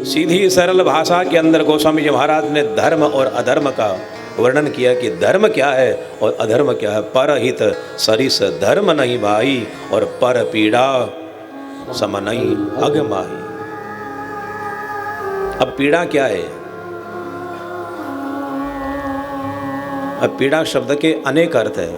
सीधी सरल भाषा के अंदर गोस्वामी जी महाराज ने धर्म और अधर्म का वर्णन किया कि धर्म क्या है और अधर्म क्या है। परहित सरिस धर्म नहीं भाई और पर पीड़ा सम नहीं अग माही। अब पीड़ा क्या है? अब पीड़ा शब्द के अनेक अर्थ है।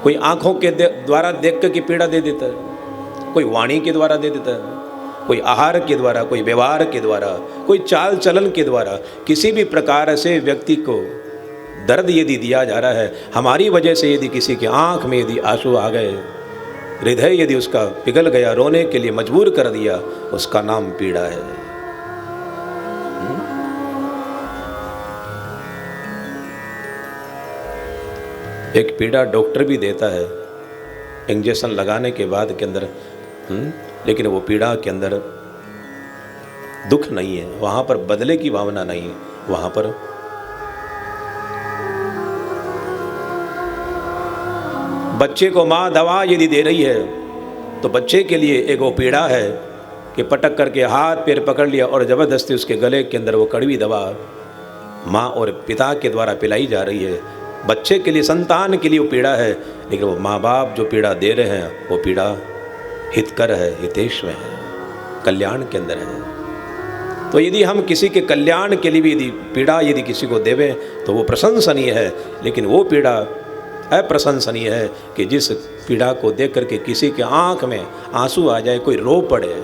कोई आंखों के द्वारा देख कर की पीड़ा दे देता है, कोई वाणी के द्वारा दे देता है, कोई आहार के द्वारा, कोई व्यवहार के द्वारा, कोई चाल चलन के द्वारा, किसी भी प्रकार से व्यक्ति को दर्द यदि दिया जा रहा है, हमारी वजह से यदि किसी की आंख में यदि आंसू आ गए, हृदय यदि उसका पिघल गया, रोने के लिए मजबूर कर दिया, उसका नाम पीड़ा है। एक पीड़ा डॉक्टर भी देता है इंजेक्शन लगाने के बाद के अंदर, लेकिन वो पीड़ा के अंदर दुख नहीं है, वहां पर बदले की भावना नहीं है, वहां पर बच्चे को माँ दवा यदि दे रही है तो बच्चे के लिए एक वो पीड़ा है कि पटक करके हाथ पैर पकड़ लिया और ज़बरदस्ती उसके गले के अंदर वो कड़वी दवा माँ और पिता के द्वारा पिलाई जा रही है। बच्चे के लिए, संतान के लिए वो पीड़ा है, लेकिन वो माँ बाप जो पीड़ा दे रहे हैं वो पीड़ा हितकर है, हितेश में है, कल्याण के अंदर है। तो यदि हम किसी के कल्याण के लिए भी यदि पीड़ा यदि किसी को देवें तो वो प्रशंसनीय है, लेकिन वो पीड़ा अप्रशंसनीय है कि जिस पीड़ा को देख करके किसी के आंख में आंसू आ जाए, कोई रो पड़े।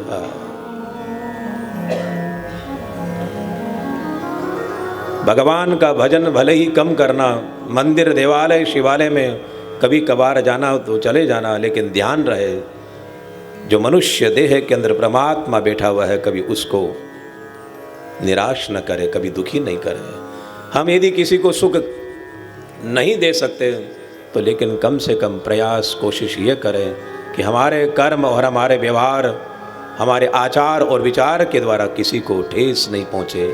भगवान का भजन भले ही कम करना, मंदिर देवालय शिवालय में कभी कभार जाना तो चले जाना, लेकिन ध्यान रहे जो मनुष्य देह के अंदर परमात्मा बैठा हुआ है, कभी उसको निराश न करे, कभी दुखी नहीं करे। हम यदि किसी को सुख नहीं दे सकते तो लेकिन कम से कम प्रयास, कोशिश ये करें कि हमारे कर्म और हमारे व्यवहार, हमारे आचार और विचार के द्वारा किसी को ठेस नहीं पहुँचे।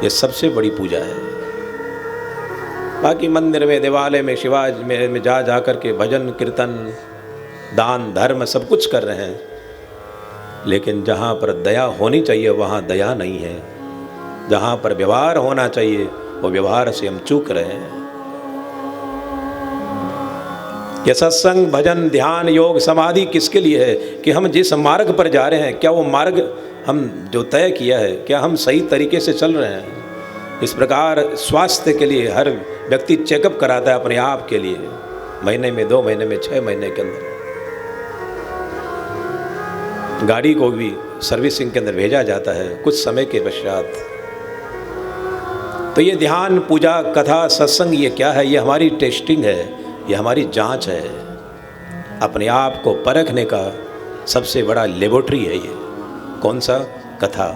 ये सबसे बड़ी पूजा है। बाकी मंदिर में, देवालय में, शिवाज में जा कर के भजन कीर्तन, दान धर्म सब कुछ कर रहे हैं, लेकिन जहाँ पर दया होनी चाहिए वहाँ दया नहीं है। जहाँ पर व्यवहार होना चाहिए वो व्यवहार से हम चूक रहे हैं। ये सत्संग, भजन, ध्यान, योग, समाधि किसके लिए है? कि हम जिस मार्ग पर जा रहे हैं, क्या वो मार्ग हम जो तय किया है, क्या हम सही तरीके से चल रहे हैं? इस प्रकार स्वास्थ्य के लिए हर व्यक्ति चेकअप कराता है अपने आप के लिए, महीने में, 2 महीने में, 6 महीने के अंदर। गाड़ी को भी सर्विसिंग के अंदर भेजा जाता है कुछ समय के पश्चात। तो ये ध्यान, पूजा, कथा, सत्संग, ये क्या है? ये हमारी टेस्टिंग है, ये हमारी जांच है। अपने आप को परखने का सबसे बड़ा लेबोरेटरी है ये। कौन सा? कथा,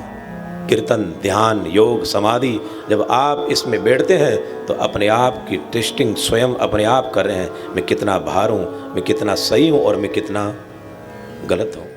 कीर्तन, ध्यान, योग, समाधि। जब आप इसमें बैठते हैं तो अपने आप की टेस्टिंग स्वयं अपने आप कर रहे हैं। मैं कितना भार हूँ, मैं कितना सही हूँ और मैं कितना गलत हूँ।